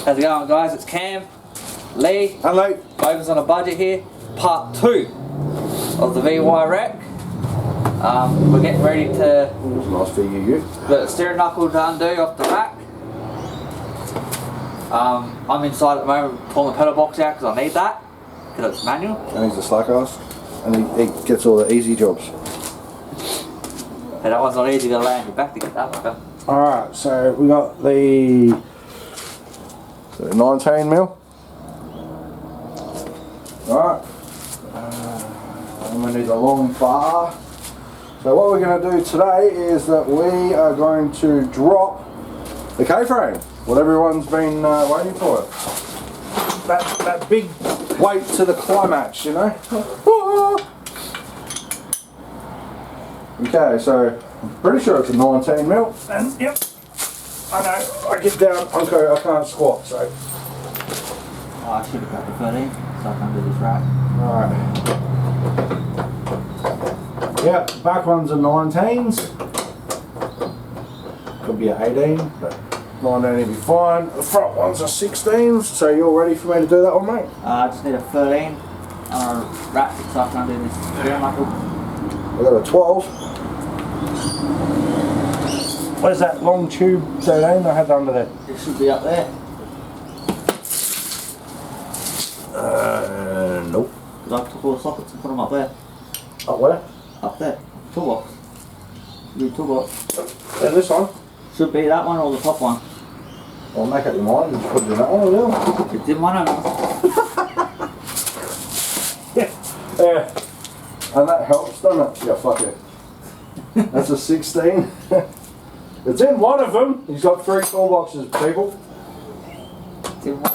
How's it going, guys? It's Cam, Lee, Hello. Bogans on a budget here. Part 2 of the VY rack. We're getting ready to Nice figure, you. the steering knuckle to undo off the back. I'm inside at the moment pulling the pedal box out because I need that because it's manual. And he's a slack ass. And he gets all the easy jobs. And that one's not easy to lay on your back to get that one. Alright, so we got the 19 mil. Alright. And we need a long bar. So what we're going to do today is that we are going to drop the K-frame. What everyone's been waiting for. That big weight to the climax, you know. Okay, so I'm pretty sure it's a 19 mil. And yep, I know. I get down, okay, I can't squat, so. Oh, I should have got the 13 so I can do this right. Alright. Yeah, back ones are 19s. Could be an 18, but 19 will be fine. The front ones are 16s, so you're ready for me to do that one, mate? I just need a 13 on a rack so I can do this steering knuckle. I've got a 12. Where's that long tube 13 I had under there? It should be up there. Nope. Because I took all the sockets and put them up there. Up where? Up there. Toolbox. New toolbox. Yeah, this one. Should be that one or the top one. I'll make up your mind and just put it in that one as well. It's in one of them. Yeah. And that helps, doesn't it? Yeah, fuck it. That's a 16. It's in one of them. He's got 3 toolboxes, people. It's in one.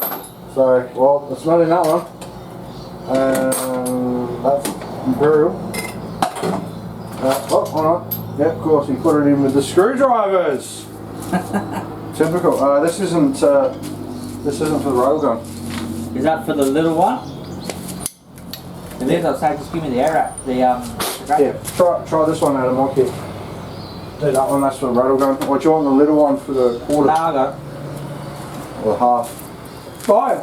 So, well, it's not in that one. That's Imperial. Oh, hold on. Yeah, of course, he put it in with the screwdrivers. Typical. This isn't for the railgun. Is that for the little one? The little, I'll say, just give me the air wrap. The Yeah, try this one out of my kit. Do that one, that's for the railgun. Or do you want the little one for the quarter? No, I got it. Or half? Fine.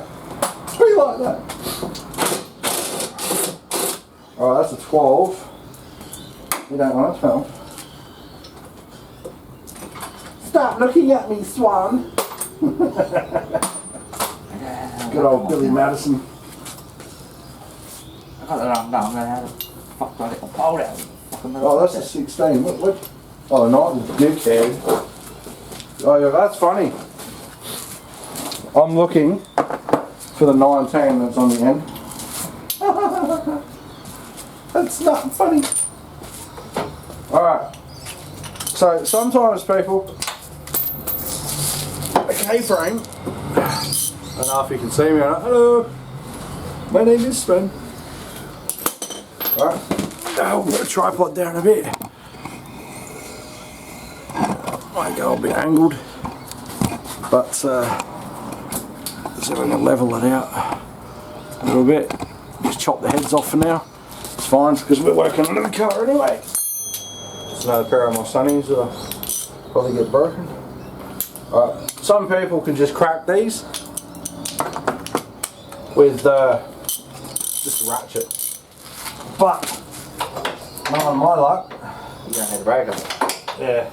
Be like that. Alright, that's a 12. You don't want a 12. Stop looking at me, Swan. Good old Billy Madison. I got it on. No, I'm going to have to fuck my little bolt out. Oh, that's a 16. What? Oh, not the dickhead. Oh, yeah, that's funny. I'm looking for the 19 that's on the end. That's not funny. Alright. So, sometimes people, a K-frame, I don't know if you can see me or not. Hello, my name is Sven. Alright. I'll put a tripod down a bit. Might go a bit angled, but so we can level it out a little bit. Just chop the heads off for now. It's fine because we're working on the car anyway. It's another pair of my sunnies that'll probably get broken. Alright, some people can just crack these with just a ratchet, but knowing my luck, You don't need a breaker. yeah,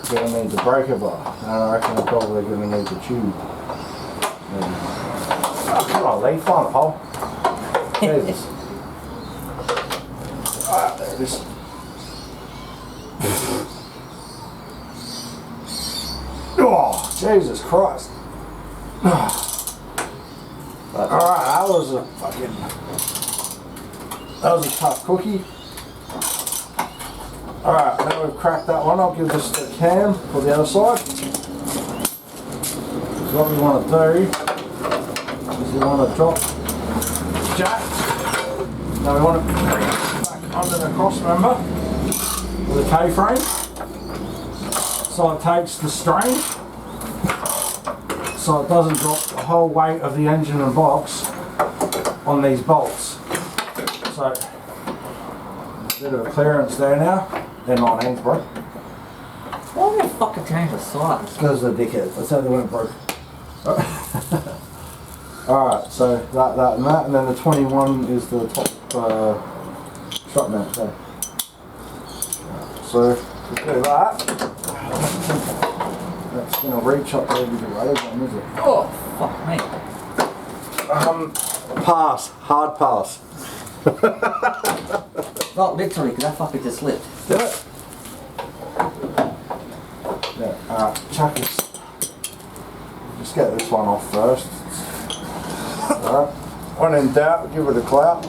you're going to need the breaker bar, and I reckon I'm probably going to need the tube. Oh, come on, Lee, find a hole. Jesus. Alright, there it is. Oh, Jesus Christ. Alright, that was a tough cookie. Alright, now we've cracked that one. I'll give this to Cam for the other side. So what we want to do is we want to drop this jack. Now we want to bring it back under the cross member with a K-frame. So it takes the strain. So it doesn't drop the whole weight of the engine and box on these bolts. So, a bit of a clearance there now. They're 19s, bro. Why would you fucking change the size? Because of the dickhead. That's how they went broke. Alright, so that and that, and then the 21 is the top shot mount there. So we do that. That's going to reach up there with the radar gun, is it? Oh, fuck me. Pass. Hard pass. Not literally, because that fucker just slipped. Did it? Yeah, chuck this. Just get this one off first. Alright. When in doubt, give it a clap.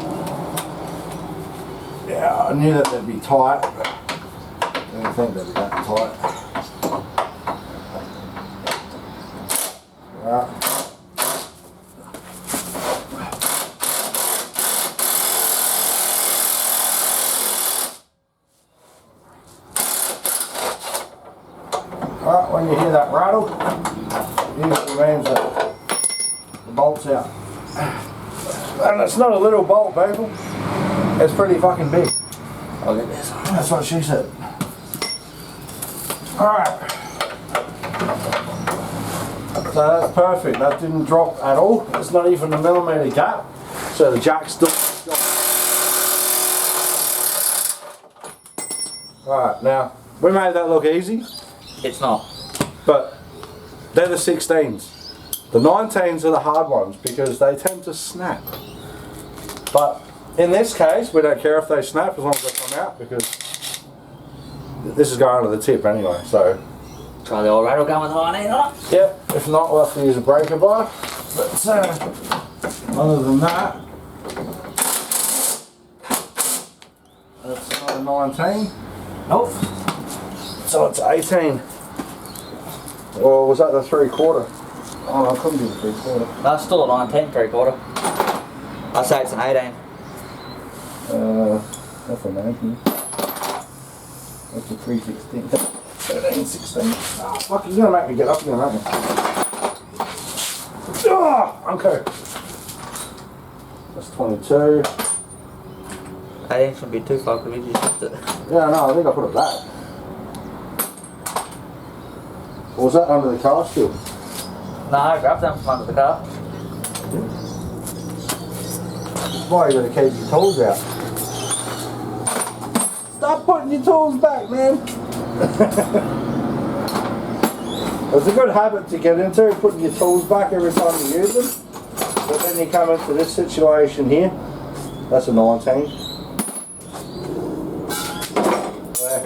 Yeah, I knew that they'd be tight, but I didn't think they'd be that tight. Alright. Alright, when you hear that rattle, usually means that the bolt's out. And it's not a little bolt, people. It's pretty fucking big. I'll get this. That's what she said. Alright. So that's perfect. That didn't drop at all. It's not even a millimetre gap. So the jack's still. Alright, now we made that look easy. It's not. But they're the 16s. The 19s are the hard ones because they tend to snap. But in this case, we don't care if they snap as long as they come out because this is going to the tip anyway. So Try the old rattle gun with the line on it. yeah, if not, we'll have to use a breaker bar. But other than that, that's not a 19. Nope. So it's 18. Or was that the 3/4? Oh, no, it couldn't be the 3/4. That's still a 19 3/4. I'd say it's an 18. That's a 19. That's a 3/16. 13, 16. Oh, fuck, you're gonna make me get up again, aren't you? Oh, okay. That's 22. 18 shouldn't be too far because we just shift it. Yeah, no, I think I put it back. Or was that under the car still? No, I grabbed them from under the car. Why you gotta keep your tools out? Stop putting your tools back, man! It's a good habit to get into, putting your tools back every time you use them. But then you come into this situation here. That's a 19. Where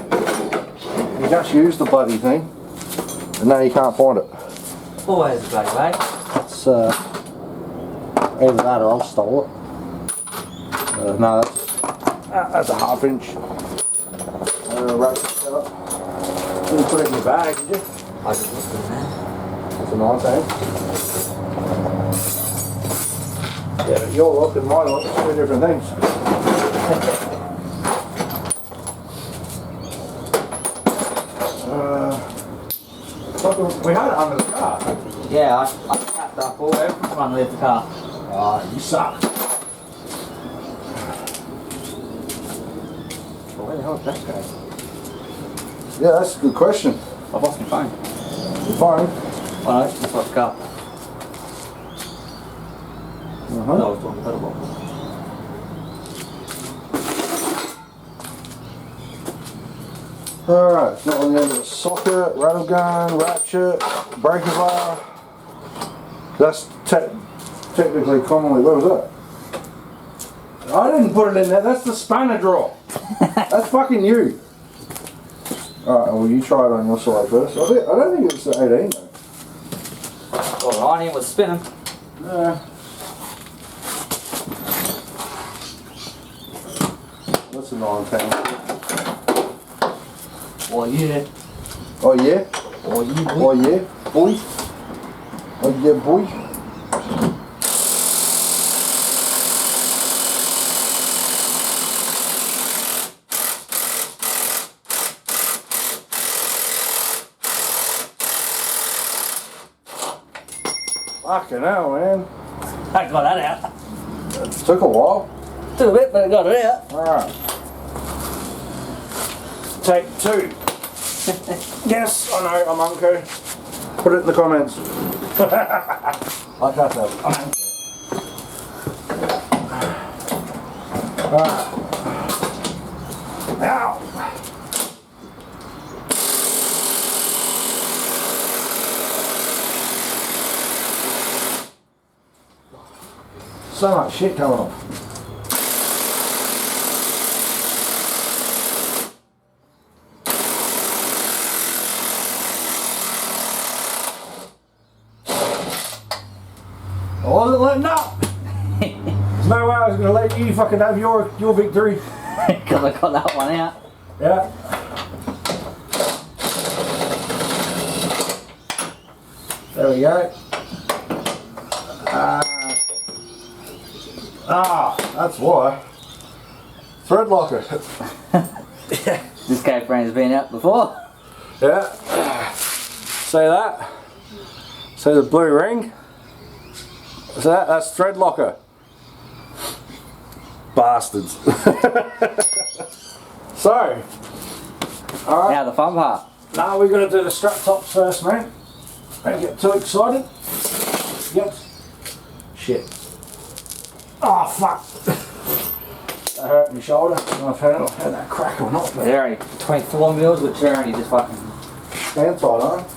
you just use the bloody thing, and now you can't find it. Always a bloody way. It's either that or I've stole it. No, that's a 1/2 inch. Wrap it up. Didn't put it in your bag, did you? I just looked in there. That's a 19. Yeah, but your look and my look are two different things. We had it under the car. Yeah, I tapped up all everything from underneath the car. Ah, you suck. Well, where the hell did that go? Yeah, that's a good question. I've lost my phone. Your phone? Oh no, it's lost the car. Uh-huh. I was doing the pedal box. Alright, it's not on the end of the socket, rattle gun, ratchet, breaker bar. That's technically commonly, what was that? I didn't put it in there, that's the spanner drawer. That's fucking you. Alright, well you try it on your side first. I don't think it's the 18 though. Well, the iron was spinning. Nah. That's a 19. Oh yeah. Oh yeah? Oh yeah, boy. Oh yeah? Boy? Oh yeah, boy? Fucking hell, man. I got that out. It took a while. Took a bit, but I got it out. Alright. Take 2. Yes, I know, I'm unco. Put it in the comments. I got that. Alright. Ow! So much shit coming off. I wasn't letting up. There's no way I was going to let you fucking have your victory. Because I got that one out. Yeah. There we go. That's why. Thread locker. This cave frame's been out before. Yeah. See that? See the blue ring? See that? That's thread locker. Bastards. So. Alright. Now the fun part. Now we're going to do the strap tops first, mate. Don't get too excited. Yep. Shit. Oh, fuck. That hurt my shoulder. I don't know if I had that crack or not. They're only 24 mils, which are only just fucking... Stand tight, aren't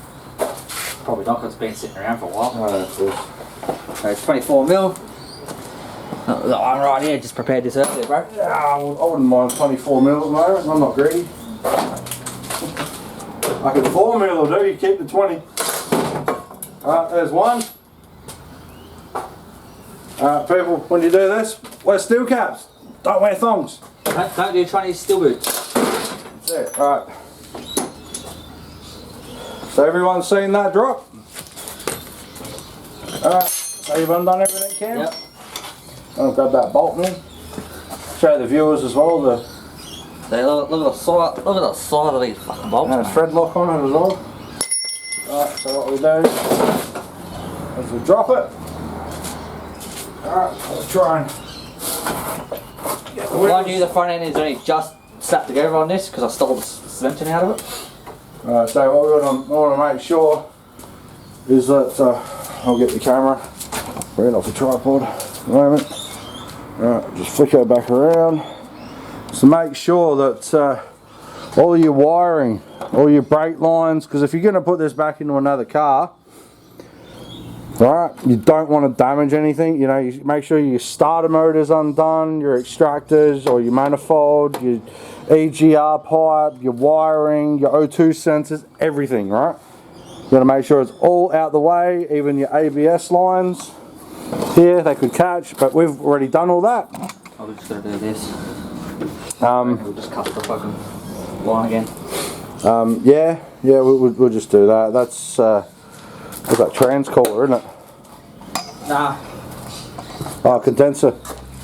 Probably not, because it's been sitting around for a while. they? No, of course. So it's 24 mil. I'm right here, just prepared this earlier, bro. Yeah, I wouldn't mind 24 mil at the moment. I'm not greedy. I could 4 mil will do. You keep the 20. Alright, there's one. People, when you do this, wear steel caps. Don't wear thongs. Don't do Chinese steel boots. That's it. Alright. So everyone's seen that drop? Alright, so you've undone everything, Cam? Yep. I'll grab that bolt now. Show the viewers as well the Look at the side of these fucking bolts. and a thread lock on it as well. Alright, so what we do is we drop it. Alright, let's try and get the Mind wheels. you, the front end is only just slapped together on this because I stole the cementing out of it. Alright, so what we want to make sure is that I'll get the camera right off the tripod at the moment. Alright, just flick it back around. So make sure that all your wiring, all your brake lines, because if you're going to put this back into another car, right, you don't want to damage anything. You know, you make sure your starter motor's undone, your extractors or your manifold, your EGR pipe, your wiring, your O2 sensors, everything, right? You got to make sure it's all out the way, even your ABS lines here, they could catch, but we've already done all that. Oh, we're just going to do this. We'll just cut the fucking line again. Yeah, we'll just do that. That's what's that, transcooler, isn't it? Nah. Oh, condenser.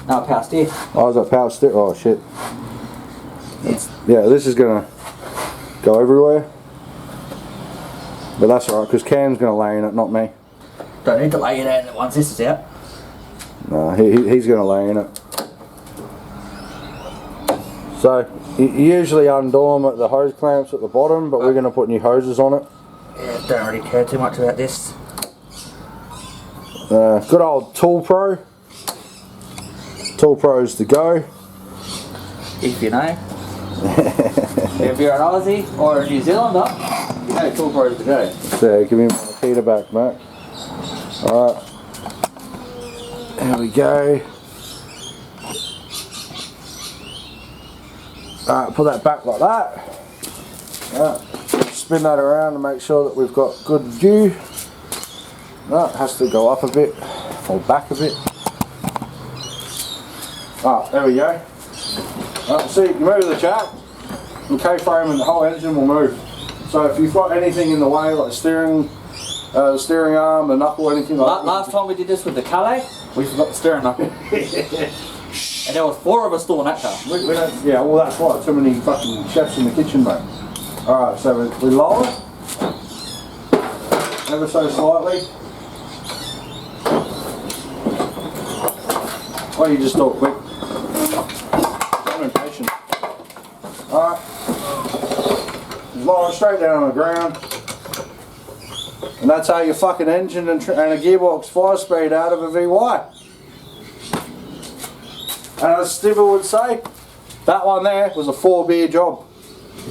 No, power steer. Oh, is that power steer? Oh shit. Yeah, this is gonna go everywhere. But that's alright, because Cam's gonna lay in it, not me. Don't need to lay it out once this is out. No, he's gonna lay in it. So, you usually undo them at the hose clamps at the bottom, but we're gonna put new hoses on it. Yeah, don't really care too much about this. Good old Tool Pro. Tool Pro's to go. If you know. If you're an Aussie or a New Zealander, you know Tool Pro's to go. So, give me my heater back, mate. Alright. There we go. Alright, put that back like that. Alright. Spin that around to make sure that we've got good view. No, it has to go up a bit or back a bit. Ah, there we go. Right, see, you move the jack, the K-frame and the whole engine will move. So if you've got anything in the way, like the steering arm, the knuckle, anything like that. Last time we did this with the Calais, we forgot the steering knuckle. And there was 4 of us still in that car. We don't, yeah, well that's why, too many fucking chefs in the kitchen, mate. Alright, so we lower it, ever so slightly. Or you just talk quick. I'm impatient. Alright. Lower it straight down on the ground. And that's how your fucking engine and a gearbox 5-speed out of a VY. And as Stiver would say, that one there was a 4-beer job.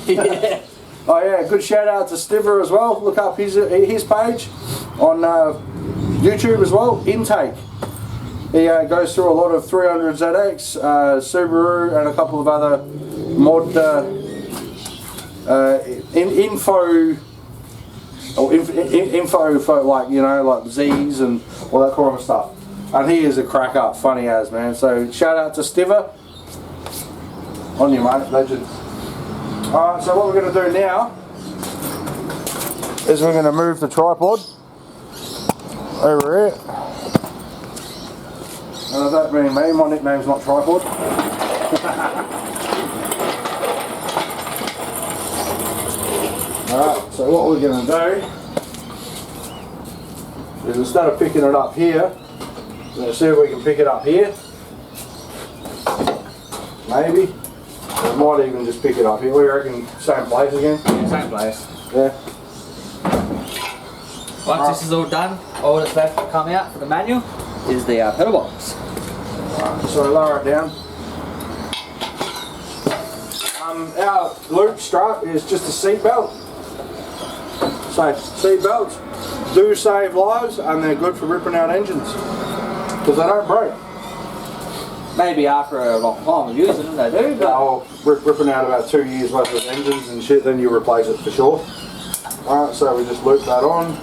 Yeah. Oh yeah, good shout out to Stiver as well. Look up his page on YouTube as well. Intake. He goes through a lot of 300ZX, Subaru, and a couple of other mod info for, like, you know, like Z's and all that kind of stuff. And he is a crack up, funny as, man. So shout out to Stiver. On you, mate, legend. Alright, so what we're going to do now is we're going to move the tripod over here. And that being me, my nickname's not Tripod. Alright, so what we're going to do is, instead of picking it up here, we're going to see if we can pick it up here. Maybe. We might even just pick it up here. We reckon same place again? Yeah, same place. Yeah. Once this is all done, all that's left to come out for the manual is the pedal box. Alright, so lower it down. Our loop strut is just a seat belt. So seat belts do save lives, and they're good for ripping out engines because they don't break. Maybe after a long time of using them, they do. But Ripping out about 2 years worth of engines and shit, then you replace it for sure. Alright, so we just loop that on.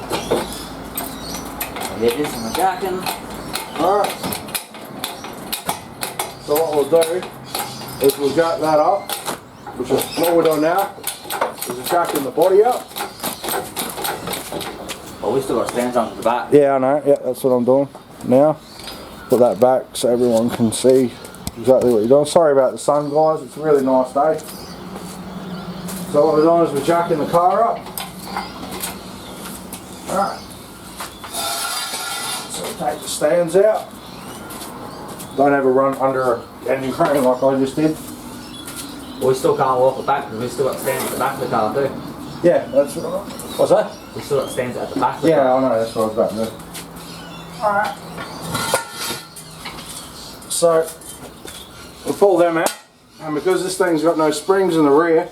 get this in the jacking. Alright. So what we'll do is we'll jack that up, which is what we're doing now, is jacking the body up. Oh, we still got stands under the back. Yeah, I know. Yeah, that's what I'm doing now. Put that back so everyone can see exactly what you're doing. Sorry about the sun, guys. It's a really nice day. So what we're doing is we're jacking the car up. Alright. So we'll take the stands out. Don't ever run under an engine crane like I just did. Well, we still can't walk it back because we've still got stands at the back of the car too. Yeah, that's what what's that? We've still got stands at the back of the Yeah, car. I know, that's what I was about to do. Alright. So, we'll pull them out, and because this thing's got no springs in the rear,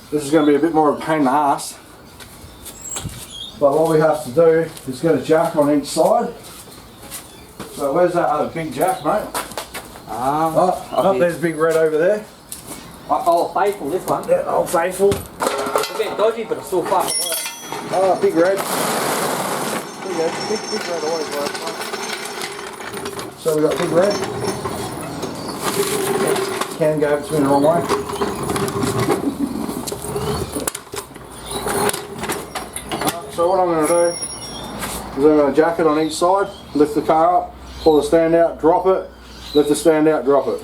this is going to be a bit more of a pain in the ass. But what we have to do is get a jack on each side. So where's that other big jack, mate? There's Big Red over there. Oh, faithful, this one. Yeah, Old Faithful. It's a bit dodgy, but it still fucking works. Oh, Big Red. Big Red always works. So we got Big Red. Can go between the wrong way. So what I'm going to do is I'm going to jack it on each side, lift the car up, pull the stand out, drop it, lift the stand out, drop it.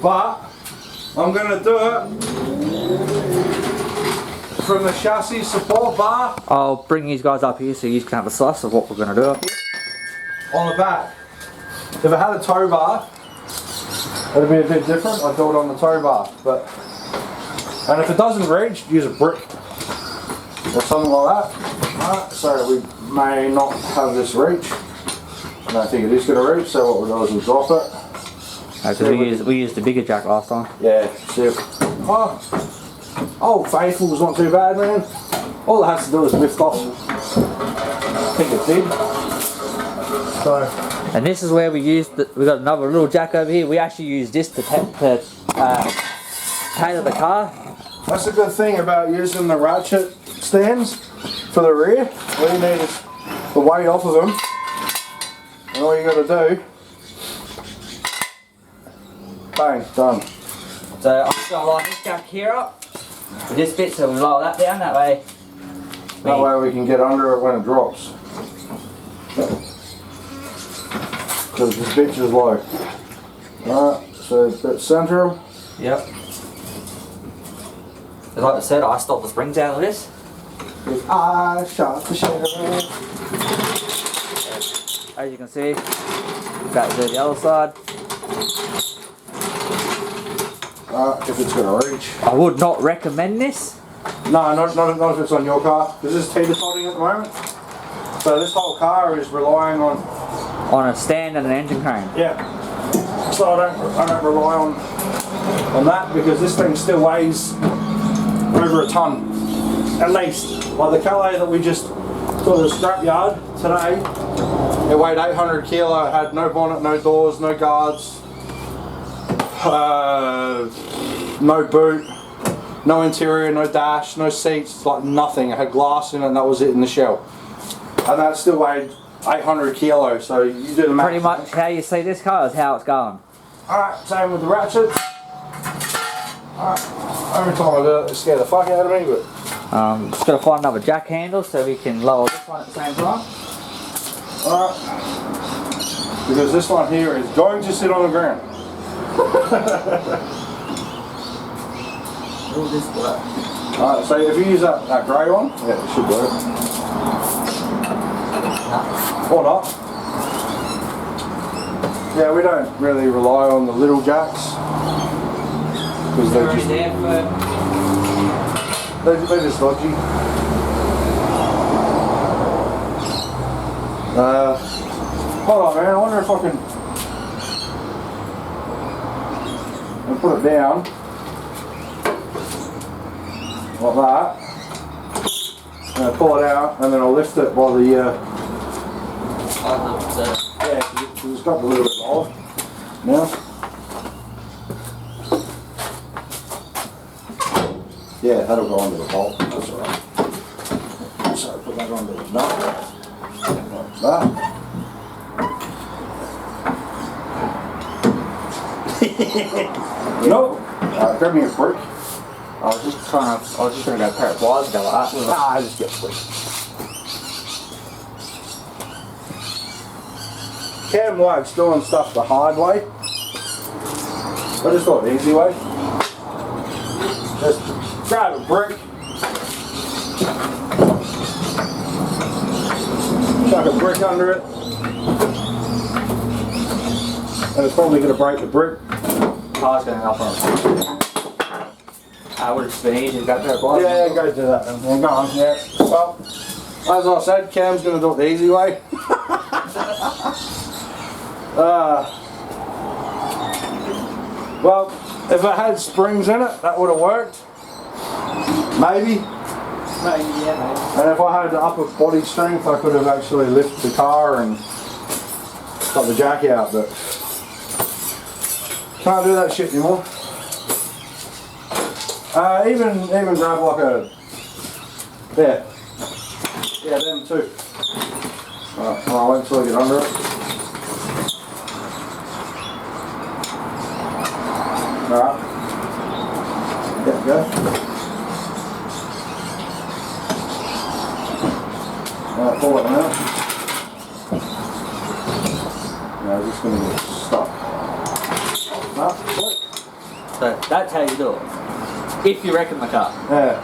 But I'm going to do it from the chassis support bar. I'll bring these guys up here so you can have a slice of what we're going to do up here. On the back. If I had a tow bar, it'd be a bit different. I'd do it on the tow bar. And if it doesn't reach, use a brick or something like that. Right, so we may not have this reach. I don't think it is going to reach, so what we'll do is we'll drop it. Because we used the bigger jack last time. Yeah, see if... Oh, Faithful was not too bad, man. All it has to do is lift off. I think it did. So... And this is where we used, we got another little jack over here. We actually used this to tailor the car. That's a good thing about using the ratchet stands for the rear. All you need is the weight off of them. And all you got to do, bang, done. So I'm just going to line this jack here up with this bit, so we lower that down that way. That way we can get under it when it drops. Because this bitch is low. Alright, so let's center them. Yep. Like I said, I stopped the springs out of this. I shot the shit. As you can see, got to do the other side. if it's going to reach. I would not recommend this. No, not if it's on your car. This is teeter-totting at the moment. So this whole car is relying on a stand and an engine crane. Yeah. So I don't rely on that because this thing still weighs over a ton, at least. Like the Calais that we just saw at the scrapyard today, it weighed 800 kilo. It had no bonnet, no doors, no guards, no boot, no interior, no dash, no seats, like nothing. It had glass in it and that was it in the shell. And that still weighed 800 kilos, so you do the math. Pretty much how you see this car is how it's going. Alright, same with the ratchets. Alright, every time I do it, it scares the fuck out of me, but... Just got to find another jack handle so we can lower this one at the same time. Alright, because this one here is going to sit on the ground. Will this work? Alright, so if you use that grey one, yeah, it should work. Or not. Yeah, we don't really rely on the little jacks because they're just dodgy. Hold on, man. I wonder if I can put it down like that. And I'll pull it out, and then I'll lift it while the yeah, it's got a little bit off now. Yeah, that'll go under the bolt. That's alright. So put that under the nut. Like that. Nope. Grab me a brick. I was just gonna get a pair of pliers to go like that. I just get a brick. Cam likes doing stuff the hard way. I just thought the easy way. Just grab a brick, chuck a brick under it, and it's probably going to break the brick. Car's going up on it. Would have just been easy to go a pair of pliers. Yeah, go do that then. Well, go on, yeah. Well, as I said, Cam's going to do it the easy way. Well, if it had springs in it, that would have worked. Maybe. Maybe, yeah, maybe. And if I had the upper body strength, I could have actually lifted the car and got the jack out, but can't do that shit anymore. Even grab like a, yeah, them too. Alright, I'll wait until I get under it. Alright. There we go. Alright, pull it now. Now I'm just going to get stuck. So that's how you do it. If you reckon the car. Yeah.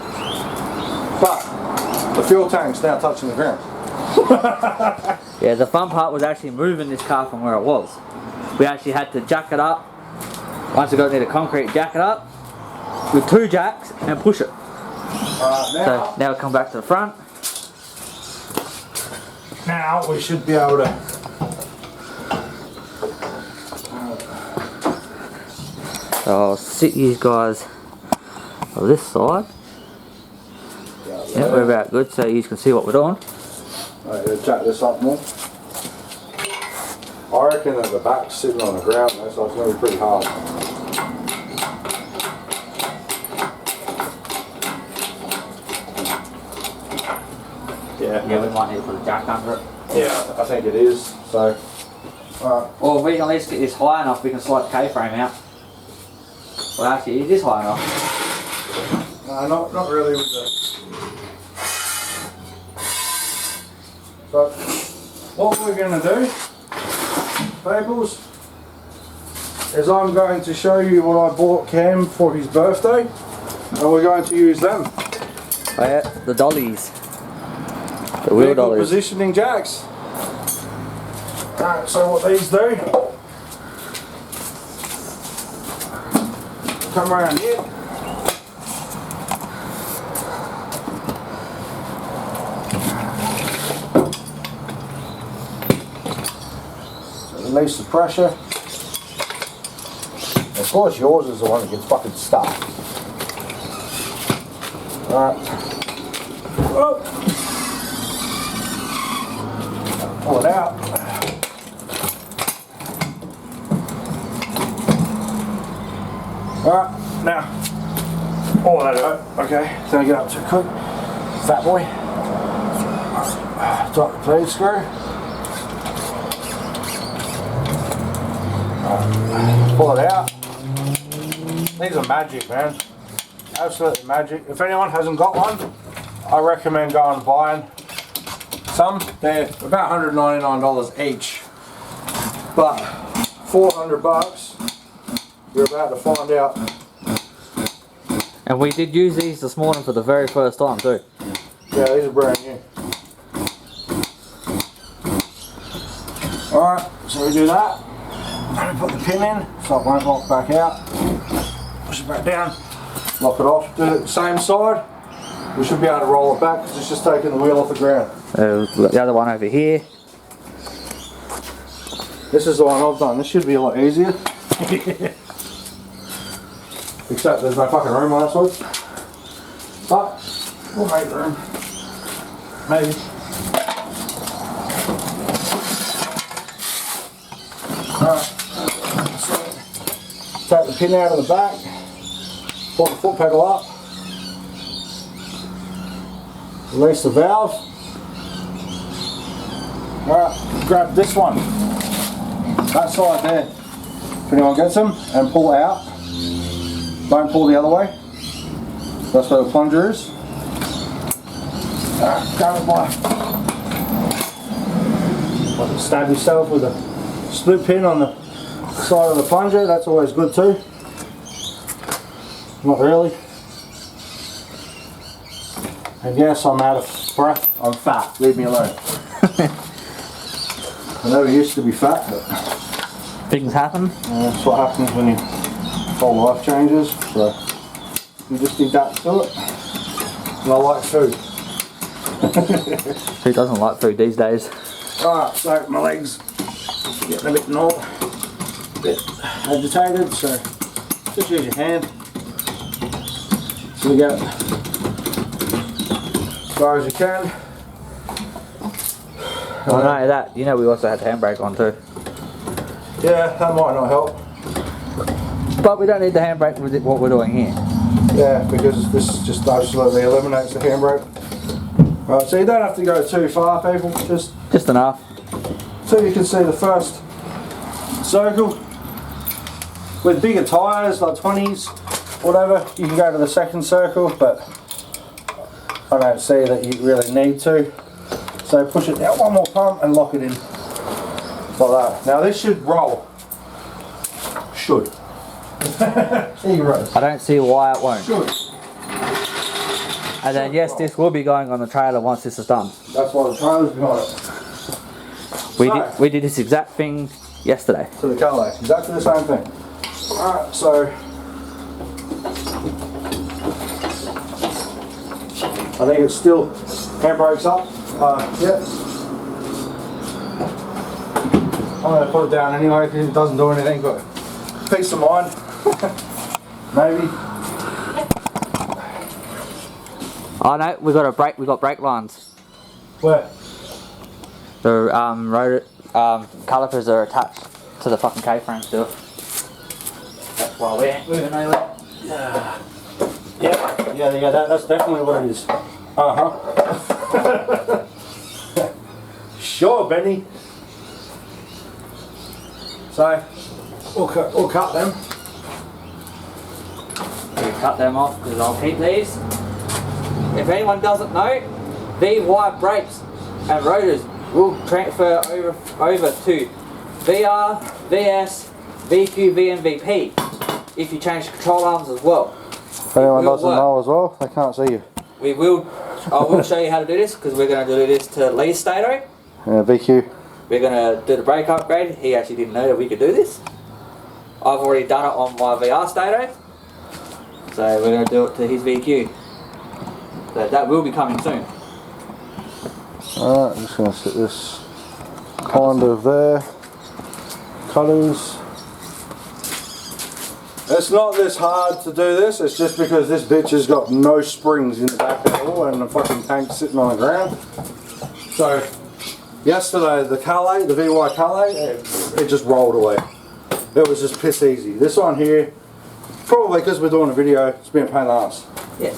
But the fuel tank's now touching the ground. Yeah, the fun part was actually moving this car from where it was. We actually had to jack it up. Once we got near the concrete, jack it up with 2 jacks and push it. So now we come back to the front. Now we should be able to. So I'll sit you guys on this side. Yeah, we're about good, so you can see what we're doing. Right, we'll jack this up more. I reckon that the back's sitting on the ground though, so it's going to be pretty hard. Yeah, we might need to put a jack under it. Yeah, I think it is. So, alright. Or if we can at least get this high enough, we can slide the K-frame out. Well, actually, it is high enough. No, not really with the. But what we're going to do, peoples, is I'm going to show you what I bought Cam for his birthday, and we're going to use them. Oh yeah, the dollies. The wheel Vehicle dollies. positioning jacks. Alright, so what these do, come around here. So release the pressure. Of course yours is the one that gets fucking stuck. Alright. Oh. Pull it out. Alright, now. Oh, that hurt. Okay, don't get up too quick. Fat boy. Drop the blade screw. Pull it out. These are magic, man. Absolutely magic. If anyone hasn't got one, I recommend going and buying some. They're about $199 each, but 400 bucks. You're about to find out. And we did use these this morning for the very first time too. Yeah, these are brand new. Alright, so we do that. And we put the pin in so it won't lock back out. Push it back down, lock it off. Do it at the same side. We should be able to roll it back because it's just taking the wheel off the ground. We've got the other one over here. This is the one I've done. This should be a lot easier. Except there's no fucking room on this one. But we'll make room. Maybe. Alright. So take the pin out of the back. Pull the foot pedal up. Release the valve. Alright, grab this one. That side there. If anyone gets them, and pull out. Don't pull the other way. That's where the plunger is. Grab it by. Stab yourself with a split pin on the side of the plunger. That's always good too. Not really. And yes, I'm out of breath. I'm fat. Leave me alone. I never used to be fat, but Things happen. that's what happens when your whole life changes. So you just adapt to it. And I like food. Who doesn't like food these days? Alright, so my legs getting a bit gnawed, a bit agitated, so just use your hand. So we go as far as you can. Oh no, that, you know we also had the handbrake on too. Yeah, that might not help. But we don't need the handbrake with what we're doing here. Yeah, because this just absolutely eliminates the handbrake. Right, so you don't have to go too far, people, just enough. so you can see the first circle. With bigger tyres, like 20s, whatever, you can go to the second circle, but I don't see that you really need to. So push it out one more pump and lock it in. Like that. Now this should roll. Should. I don't see why it won't. Should. And then yes, this will be going on the trailer once this is done. That's why the trailer's behind it. We did this exact thing yesterday. To the car, exactly the same thing. Alright, so I think it's still handbrakes up. Yep. I'm going to put it down anyway because it doesn't do anything, but peace of mind. Maybe. Oh no, we got brake lines. Where? The rotor calipers are attached to the fucking K-frame still. That's why we ain't moving nowhere. Yeah, that's definitely what it is. Sure, Benny. So, we'll cut them. We cut them off because I'll keep these. If anyone doesn't know, the wire brakes and rotors will transfer over to VR, VS, VQ, V and VP if you change the control arms as well. If anyone doesn't know as well, they can't see you. I will show you how to do this because we're going to do this to Lee's stator. Yeah, VQ. We're going to do the brake upgrade. He actually didn't know that we could do this. I've already done it on my VR stator. So we're going to do it to his VQ. So that will be coming soon. Alright, I'm just going to set this kind of there. Cutters. It's not this hard to do this, it's just because this bitch has got no springs in the back at all and the fucking tank's sitting on the ground. So, yesterday the Calais, the VY Calais, it just rolled away. It was just piss easy. This one here, probably because we're doing a video, it's been a pain in the ass. Yeah.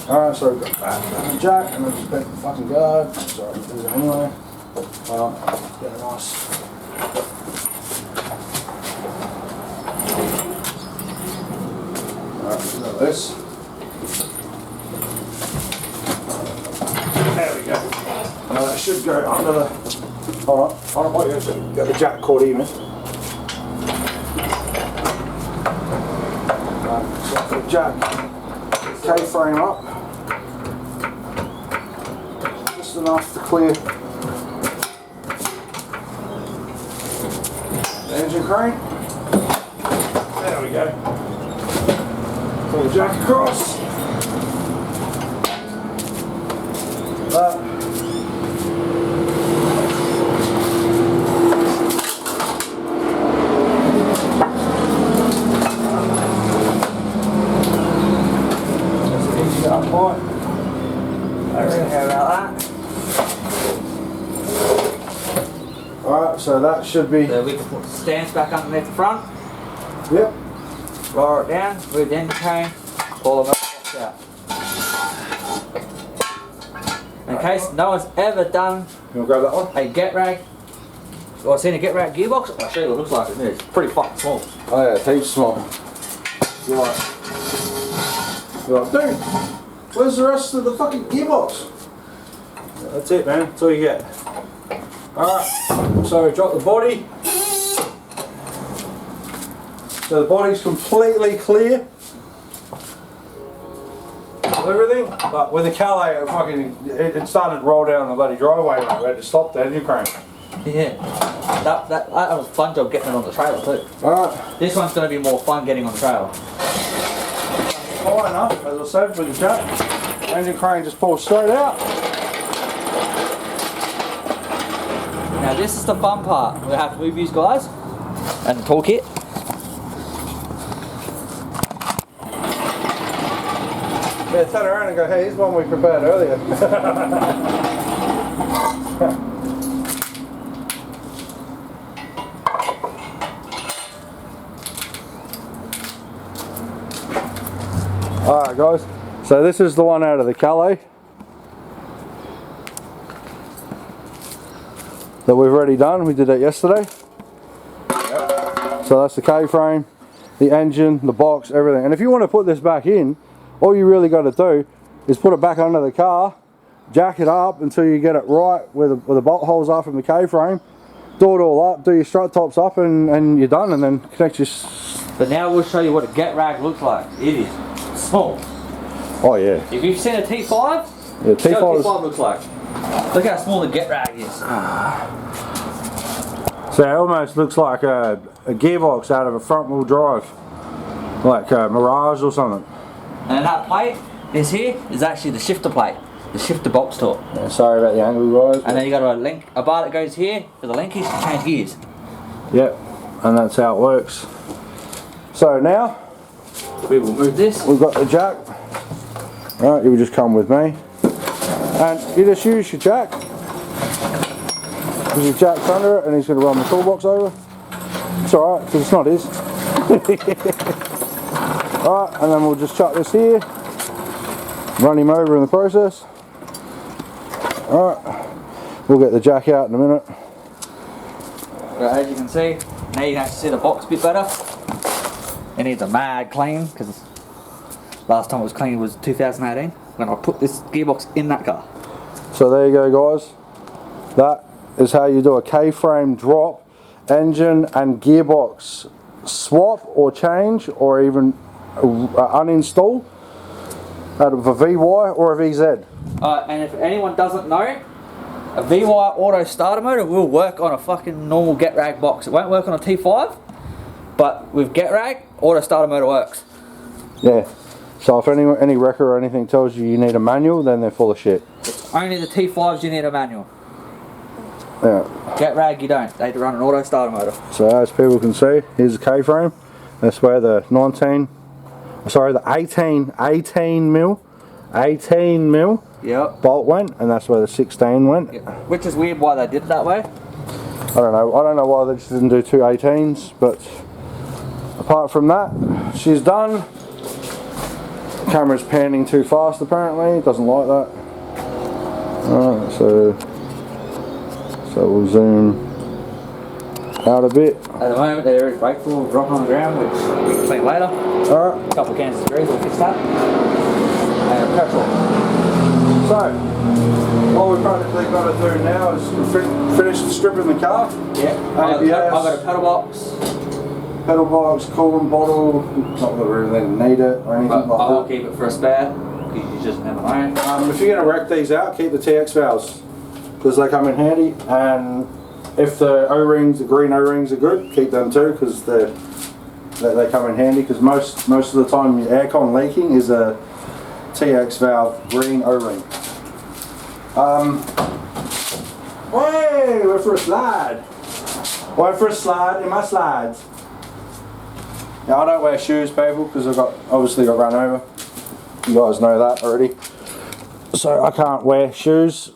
Alright, so we've got that and jack and we've just bent the fucking guard. Sorry, there's it anyway. Get a nice. Alright, so this. There we go. Now that should go under the. Hold on, wait, you got the jack caught even. Right, so for the jack, K-frame up. Just enough to clear the engine crane. There we go. Pull the jack across. That. Just easy to unlock. I really care about that. Alright, so that should be. So we can put the stands back underneath the front. Yep. Lower it down with the engine crane, pull them out. In case no one's ever done You want to grab that one? a get rag, or seen a get rag gearbox, I'll show you what it looks like. It's pretty fucking small. Oh yeah, it's heaps small. You're like, dude, where's the rest of the fucking gearbox? That's it, man. That's all you get. Alright, so drop the body. So the body's completely clear of everything, but with the Calais, it started to roll down the bloody driveway, mate. We had to stop the engine crane. Yeah. That was a fun job getting it on the trailer too. Alright. This one's going to be more fun getting on the trailer. High enough, as I said, with the jack. Engine crane just pulls straight out. Now this is the fun part. We'll have to move these guys and the toolkit. Yeah, turn around and go, hey, here's one we prepared earlier. Alright guys, so this is the one out of the Calais that we've already done. We did that yesterday. So that's the K-frame, the engine, the box, everything. And if you want to put this back in, all you really got to do is put it back under the car, jack it up until you get it right where the bolt holes are from the K-frame, do it all up, do your strut tops up and you're done, and then connect your... But now we'll show you what a get rag looks like. It is small. Oh yeah. If you've seen a T5, Yeah, T5 see what T5 looks like. Look how small the get rag is. So it almost looks like a gearbox out of a front wheel drive, like a Mirage or something. And that plate is here is actually the shifter plate, the shifter box top. Yeah, sorry about the angle guys. And then you got a bar that goes here for the linkage to change gears. Yep, and that's how it works. So now We will move this. we've got the jack. Alright, you will just come with me. And you just use your jack. Because your jack's under it and he's going to run the toolbox over. It's alright, because it's not his. Alright, and then we'll just chuck this here. Run him over in the process. Alright, we'll get the jack out in a minute. But as you can see, now you can actually see the box a bit better. It needs a mad clean, because last time it was clean was 2018 when I put this gearbox in that car. So there you go guys. That is how you do a K-frame drop, engine and gearbox swap or change or even uninstall out of a VY or a VZ. And if anyone doesn't know, a VY auto starter motor will work on a fucking normal get rag box. It won't work on a T5, but with get rag, auto starter motor works. Yeah. So if any wrecker or anything tells you need a manual, then they're full of shit. Only the T5s you need a manual. Yeah. Jet Rag you don't. They run an auto starter motor. So as people can see, here's the K-frame. That's where the 18 mil Yep. bolt went, and that's where the 16 went. Yep. Which is weird why they did it that way. I don't know why they just didn't do two 18s, but apart from that, she's done. Camera's panning too fast apparently, it doesn't like that. Alright, so we'll zoom out a bit. At the moment there is brake fluid dropping on the ground, which we can clean later. Alright. A couple of cans of grease, we'll fix that. And petrol. So, all we've practically got to do now is finish stripping the car. Yeah, I've got a pedal box. Pedal box, coolant bottle, not that we really need it or anything like that. I'll keep it for a spare, because you just never know. If you're going to wreck these out, keep the TX valves, because they come in handy, and if the O-rings, the green O-rings are good, keep them too, because they come in handy, because most of the time your aircon leaking is a TX valve green O-ring. Hey, we're for a slide. We're for a slide in my slides. Now I don't wear shoes, people, because I've obviously got run over. You guys know that already. So I can't wear shoes.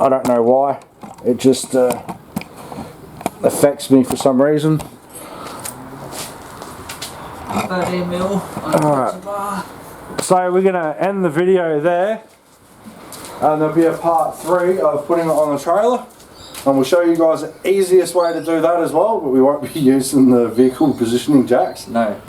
I don't know why. It just affects me for some reason. 13 mil. Alright. So we're going to end the video there. And there'll be a part 3 of putting it on the trailer. And we'll show you guys the easiest way to do that as well, but we won't be using the vehicle positioning jacks. No.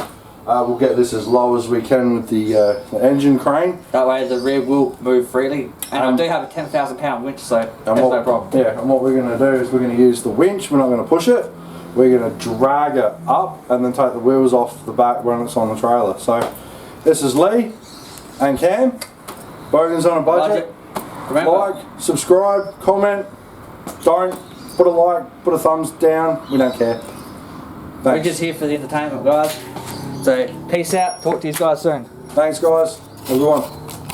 We'll get this as low as we can with the engine crane. That way the rear will move freely. And I do have a 10,000 pound winch, so that's no problem. Yeah, and what we're going to do is we're going to use the winch, we're not going to push it. We're going to drag it up and then take the wheels off the back when it's on the trailer. So this is Lee and Cam. Bogans on a budget. Remember. Like, subscribe, comment. Don't put a like, put a thumbs down, we don't care. Thanks. We're just here for the entertainment, guys. So, peace out, talk to you guys soon. Thanks guys, have a good one.